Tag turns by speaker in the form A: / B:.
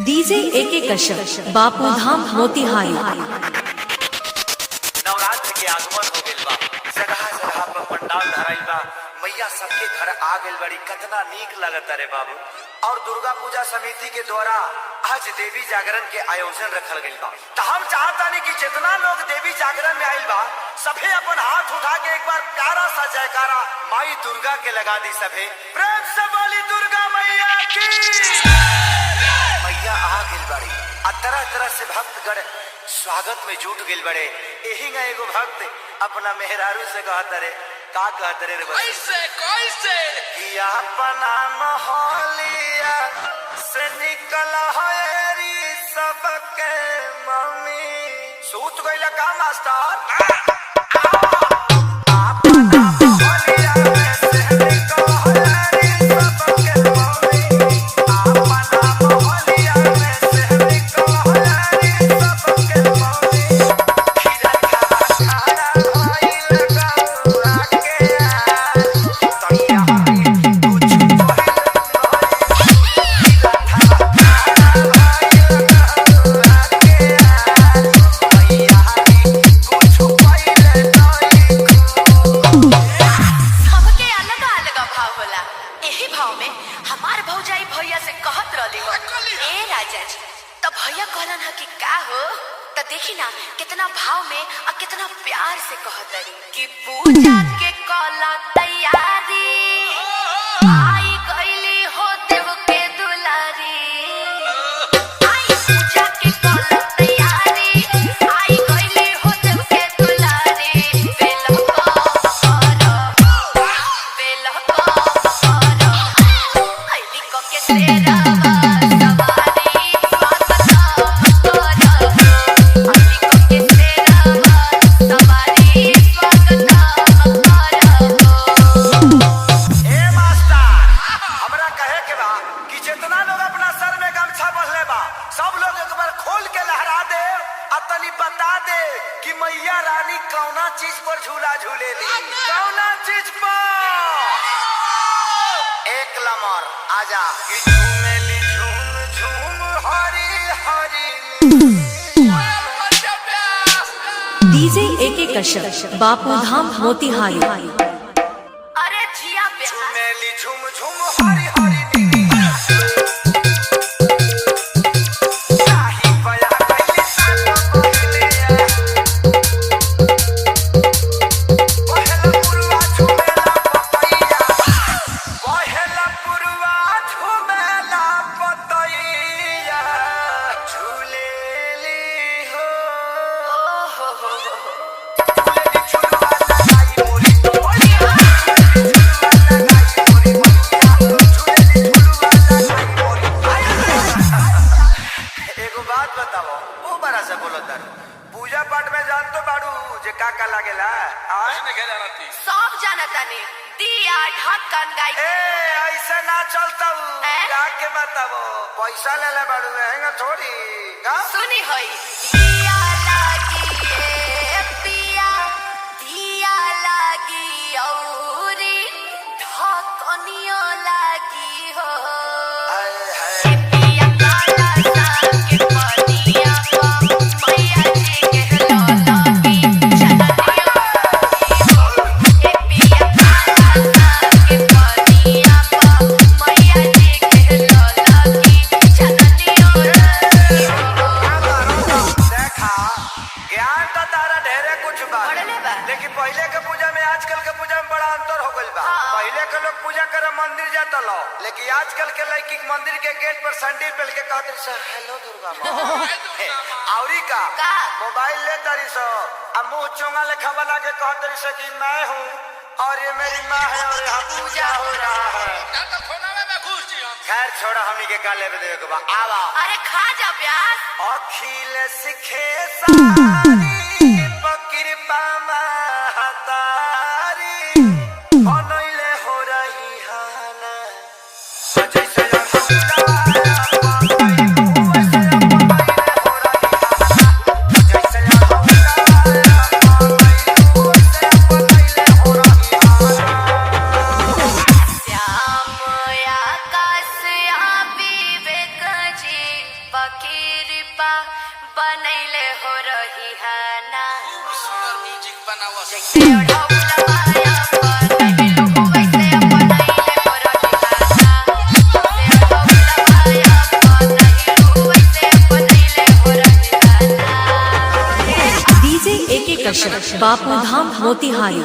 A: DJ एके कश्यप बापू धाम मोतिहारी।
B: नवरात्र के आगमन हो गइल बा, जगह जगह पर पंडाल धराइल बा, मैया सबके घर आ गइल बड़ी, कितना नीक लगता रे बाबू। और दुर्गा पूजा समिति के द्वारा आज देवी जागरण के आयोजन रखल गइल बा। तो हम चाहतानी कि जितना लोग देवी जागरण में आइल बा सभे अपन हाथ उठा के एक बार प्यारा सा जयकारा माई दुर्गा के लगा दी। सभे प्रेम से बोली दुर्गा मैया की। मैया आ गइल बड़ी आ तरह तरह से भक्तगण स्वागत में जुट गइल बड़े। यही ना एगो भक्त अपना मेहरारू से कहत रे, का कहत रे
C: कैसे कैसे
B: कि अपना मोहलिया से निकल हरी सबके मम्मी। सूत गइल का मास्टर? अपना मोहलिया से निकल हरी सबके मम्मी। अपना मोहलिया से निकल हरी सबके मम्मी। खीरा खड़ा भइल गौरा के तैया कुछ
D: सबके अलग अलग भाव होला। एही भाव में हमार भौजाई भैया से कहत रहली हो, ए राजा जी, तो भैया कहलन ह कि का हो, तो देखी ना कितना भाव में और कितना प्यार से कहत रही कि पूजा के कला तैयारी आई गईली हो देव के दुलारी। आई पूजा के कला तैयारी आई गईली हो देव के दुलारी।
B: ए मास्टर, हमरा कहे के बा कि जितना लोग अपना सर में गमछा बंधले बा सब लोग एक बार खोल के लहरा दे और तनी बता दे कि मैया रानी कौना चीज पर झूला झूलेली, कौना चीज पर। एक लमर आजा कि झूमेली झूम झूम हरी हरी।
A: डीजे एके कश्यप बापू धाम मोतिहारी।
D: अरे जिया प्यार
B: झूमेली झूम झूम हरी हरी नीली। शाही बया गइली सातो पहिले। पहला पुरवा झूमेला पतैया। पहला पुरवा झूमेला पतैया। झूलेली हो। झूलेली झुलवा लगाई मोरी टोलिया। एगो बात बताओ, वो बड़ा से बोलो तारू पूजा पाठ में जान तो बाड़ू जे का का लागेला? आज
D: सब जानता ने दिया ढक्कन गाय
B: ए ऐसे ना चलता हूँ, जाके बताओ पैसा ले ले बाड़ू हैंगा थोड़ी का?
D: सुनी होई दिया लागी ए पिया दिया लागी औरी ढक्कनियो लागी हो।
B: हाय हाय
D: ए पिया काला साग के पनिया पा मैया जी के लौलागी चलनियो लागी हो। ए पिया काला साग के पनिया पा मैया जी के लौलागी चलनियो लागी हो।
B: देखा ज्ञान तो तारा ढेरे कुछ बा,
D: बढ़ले बा।
B: लेकिन पहले के पूजा में आजकल के पूजा में बड़ा अंतर हो गइल बा।
D: हाँ।
B: पहले के लोग पूजा करे मंदिर जाता लो, लेकिन आजकल के लड़की मंदिर के गेट पर सैंडल पहन के कहते सर हेलो दुर्गा माँ। औरी का
D: का?
B: मोबाइल ले तारी सो अब मुंह चोंगा लेखा बना के कहते सो कि मैं हूँ और ये मेरी माँ है और यहाँ पूजा हो रहा है। खैर छोड़ा, हमनी के का लेवे देवे के बा। आवा
D: अरे खा जा प्याज।
B: अखिल सिखे सारी कृपा महतारी अनैले हो रही हाना। जैसे
D: श्याम आकाश आ विवेक जी बा बनैले हो रही है ना
C: सुंदर म्यूजिक बनावा
D: जैसे ओढ़ौला माया बनैले हो वैसे बनैले हो रही है ना जैसे ओढ़ौला माया बनैले हो वैसे बनैले हो रही है ना
A: डीजे AK कश्यप बापू धाम मोतिहारी।